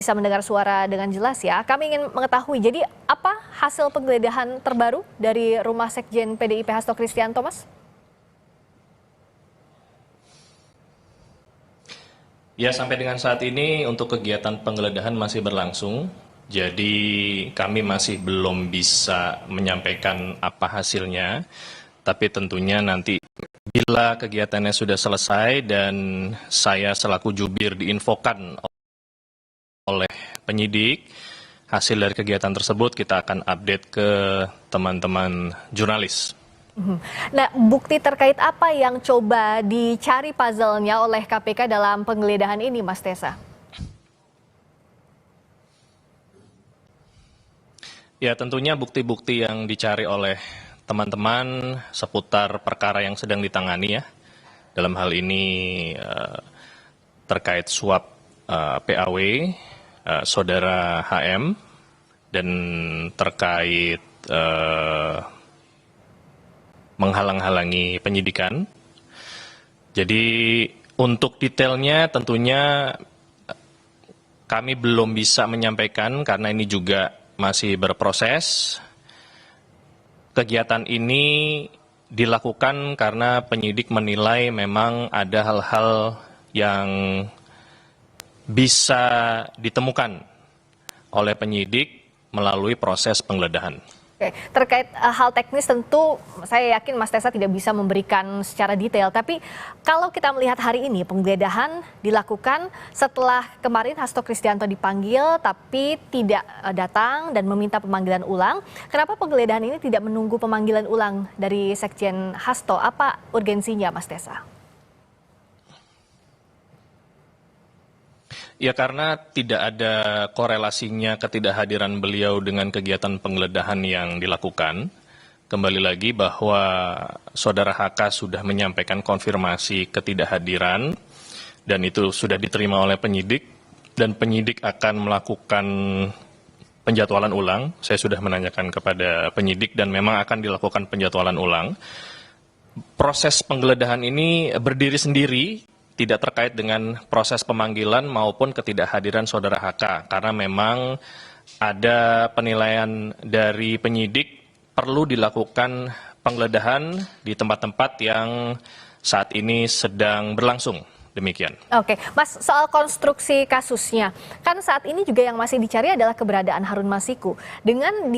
bisa mendengar suara dengan jelas ya. Kami ingin mengetahui, jadi apa hasil penggeledahan terbaru dari rumah Sekjen PDIP Hasto Kristianto, Mas? Ya, sampai dengan saat ini untuk kegiatan penggeledahan masih berlangsung. Jadi kami masih belum bisa menyampaikan apa hasilnya. Tapi tentunya nanti bila kegiatannya sudah selesai dan saya selaku jubir diinfokan oleh penyidik, hasil dari kegiatan tersebut kita akan update ke teman-teman jurnalis. Nah, bukti terkait apa yang coba dicari puzzle-nya oleh KPK dalam penggeledahan ini, Mas Tessa? Ya, tentunya bukti-bukti yang dicari oleh teman-teman seputar perkara yang sedang ditangani ya. Dalam hal ini terkait suap PAW, saudara HM, dan terkait menghalang-halangi penyidikan. Jadi untuk detailnya tentunya kami belum bisa menyampaikan karena ini juga masih berproses. Kegiatan ini dilakukan karena penyidik menilai memang ada hal-hal yang bisa ditemukan oleh penyidik melalui proses penggeledahan. Oke, terkait hal teknis tentu saya yakin Mas Tessa tidak bisa memberikan secara detail, tapi kalau kita melihat hari ini penggeledahan dilakukan setelah kemarin Hasto Kristianto dipanggil tapi tidak datang dan meminta pemanggilan ulang. Kenapa penggeledahan ini tidak menunggu pemanggilan ulang dari Sekjen Hasto? Apa urgensinya, Mas Tessa? Ya, karena tidak ada korelasinya ketidakhadiran beliau dengan kegiatan penggeledahan yang dilakukan. Kembali lagi bahwa saudara HK sudah menyampaikan konfirmasi ketidakhadiran dan itu sudah diterima oleh penyidik dan penyidik akan melakukan penjadwalan ulang. Saya sudah menanyakan kepada penyidik dan memang akan dilakukan penjadwalan ulang. Proses penggeledahan ini berdiri sendiri, tidak terkait dengan proses pemanggilan maupun ketidakhadiran saudara HK, karena memang ada penilaian dari penyidik perlu dilakukan penggeledahan di tempat-tempat yang saat ini sedang berlangsung. Demikian. Oke, Mas, soal konstruksi kasusnya, kan saat ini juga yang masih dicari adalah keberadaan Harun Masiku. Dengan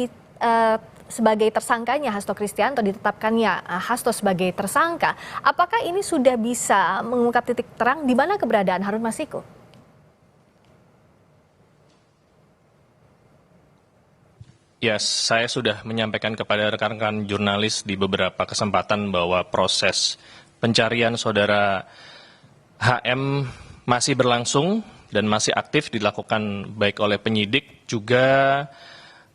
sebagai tersangkanya Hasto Kristianto, ditetapkannya Hasto sebagai tersangka, apakah ini sudah bisa mengungkap titik terang di mana keberadaan Harun Masiku? Ya, saya sudah menyampaikan kepada rekan-rekan jurnalis di beberapa kesempatan bahwa proses pencarian saudara HM masih berlangsung dan masih aktif dilakukan baik oleh penyidik juga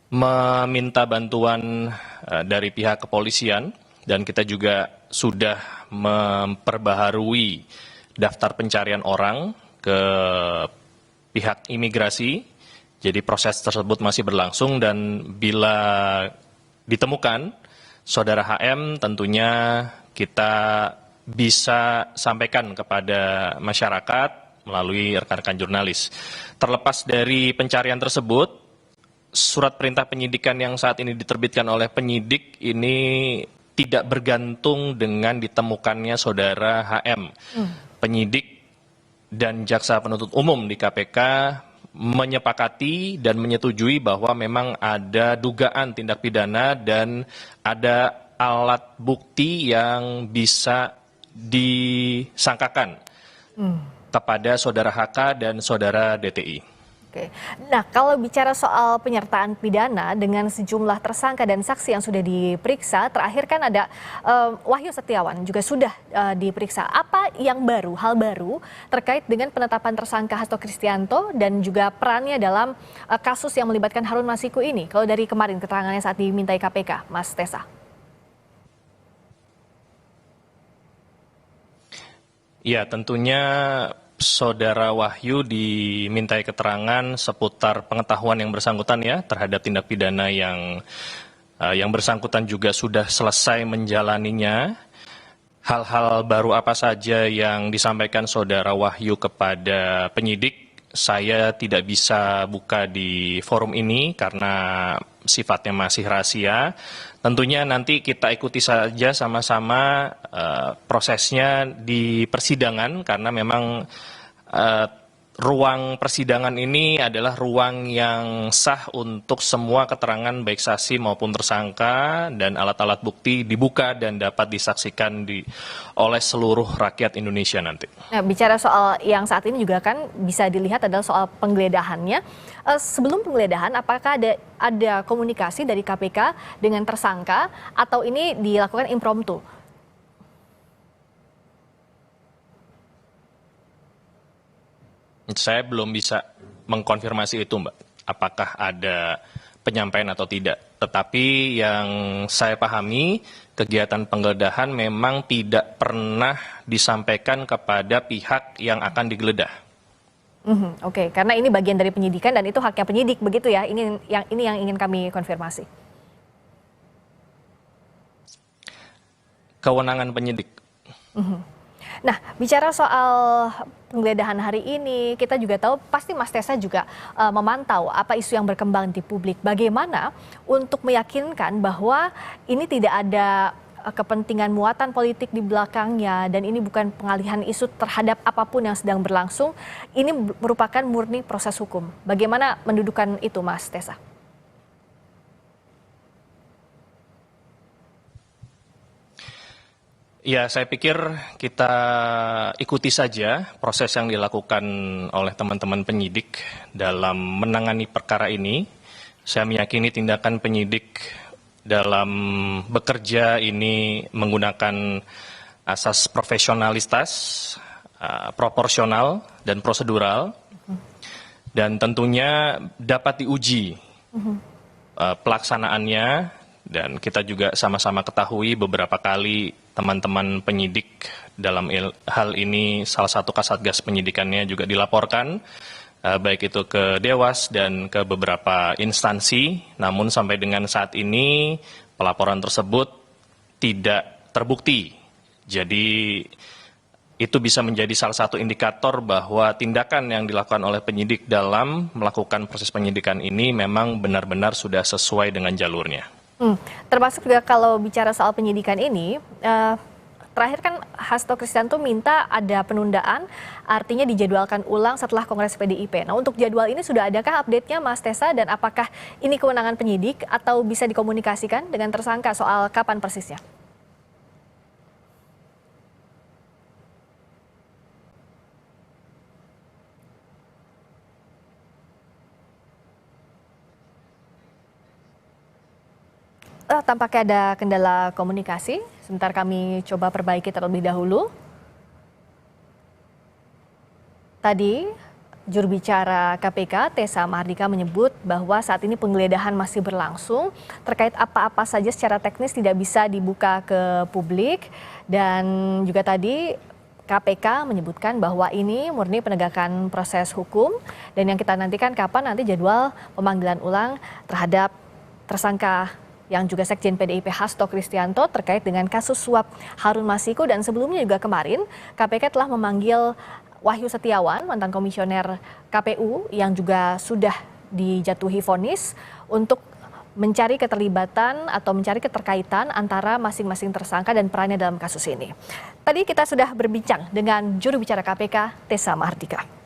meminta bantuan dari pihak kepolisian dan kita juga sudah memperbaharui daftar pencarian orang ke pihak imigrasi. Jadi proses tersebut masih berlangsung dan bila ditemukan saudara HM tentunya kita bisa sampaikan kepada masyarakat melalui rekan-rekan jurnalis. Terlepas dari pencarian tersebut, surat perintah penyidikan yang saat ini diterbitkan oleh penyidik ini tidak bergantung dengan ditemukannya saudara HM. Penyidik dan jaksa penuntut umum di KPK menyepakati dan menyetujui bahwa memang ada dugaan tindak pidana dan ada alat bukti yang bisa disangkakan kepada saudara HK dan saudara DTI. Oke. Nah, kalau bicara soal penyertaan pidana dengan sejumlah tersangka dan saksi yang sudah diperiksa, terakhir kan ada Wahyu Setiawan juga sudah diperiksa. Apa yang baru, hal baru terkait dengan penetapan tersangka Hasto Kristianto dan juga perannya dalam kasus yang melibatkan Harun Masiku ini? Kalau dari kemarin keterangannya saat dimintai KPK, Mas Tessa. Ya, tentunya saudara Wahyu dimintai keterangan seputar pengetahuan yang bersangkutan ya terhadap tindak pidana yang bersangkutan juga sudah selesai menjalaninya. Hal-hal baru apa saja yang disampaikan saudara Wahyu kepada penyidik saya tidak bisa buka di forum ini karena sifatnya masih rahasia. Tentunya nanti kita ikuti saja sama-sama prosesnya di persidangan karena memang ruang persidangan ini adalah ruang yang sah untuk semua keterangan baik saksi maupun tersangka dan alat-alat bukti dibuka dan dapat disaksikan oleh seluruh rakyat Indonesia nanti. Nah, bicara soal yang saat ini juga kan bisa dilihat adalah soal penggeledahannya. Sebelum penggeledahan, apakah ada komunikasi dari KPK dengan tersangka atau ini dilakukan impromptu? Saya belum bisa mengkonfirmasi itu, Mbak. Apakah ada penyampaian atau tidak. Tetapi yang saya pahami, kegiatan penggeledahan memang tidak pernah disampaikan kepada pihak yang akan digeledah. Oke, karena ini bagian dari penyidikan dan itu haknya penyidik, begitu ya? Ini yang ingin kami konfirmasi. Kewenangan penyidik. Nah, bicara soal penggeledahan hari ini, kita juga tahu pasti Mas Tessa juga memantau apa isu yang berkembang di publik. Bagaimana untuk meyakinkan bahwa ini tidak ada kepentingan muatan politik di belakangnya dan ini bukan pengalihan isu terhadap apapun yang sedang berlangsung. Ini merupakan murni proses hukum. Bagaimana mendudukan itu, Mas Tessa? Ya, saya pikir kita ikuti saja proses yang dilakukan oleh teman-teman penyidik dalam menangani perkara ini. Saya meyakini tindakan penyidik dalam bekerja ini menggunakan asas profesionalitas, proporsional, dan prosedural. Dan tentunya dapat diuji pelaksanaannya. Dan kita juga sama-sama ketahui beberapa kali teman-teman penyidik dalam hal ini salah satu kasatgas penyidikannya juga dilaporkan baik itu ke Dewas dan ke beberapa instansi. Namun sampai dengan saat ini pelaporan tersebut tidak terbukti. Jadi itu bisa menjadi salah satu indikator bahwa tindakan yang dilakukan oleh penyidik dalam melakukan proses penyidikan ini memang benar-benar sudah sesuai dengan jalurnya. Termasuk juga kalau bicara soal penyidikan ini, terakhir kan Hasto Kristianto minta ada penundaan, artinya dijadwalkan ulang setelah Kongres PDIP. Nah, untuk jadwal ini sudah adakah update-nya, Mas Tessa, dan apakah ini kewenangan penyidik atau bisa dikomunikasikan dengan tersangka soal kapan persisnya? Tampaknya ada kendala komunikasi. Sebentar kami coba perbaiki terlebih dahulu. Tadi juru bicara KPK Tessa Mahardika menyebut bahwa saat ini penggeledahan masih berlangsung. Terkait apa-apa saja secara teknis tidak bisa dibuka ke publik. Dan juga tadi KPK menyebutkan bahwa ini murni penegakan proses hukum. Dan yang kita nantikan kapan nanti jadwal pemanggilan ulang terhadap tersangka yang juga Sekjen PDIP Hasto Kristianto terkait dengan kasus suap Harun Masiku. Dan sebelumnya juga kemarin KPK telah memanggil Wahyu Setiawan, mantan komisioner KPU yang juga sudah dijatuhi vonis untuk mencari keterlibatan atau mencari keterkaitan antara masing-masing tersangka dan perannya dalam kasus ini. Tadi kita sudah berbincang dengan juru bicara KPK Tessa Mahardika.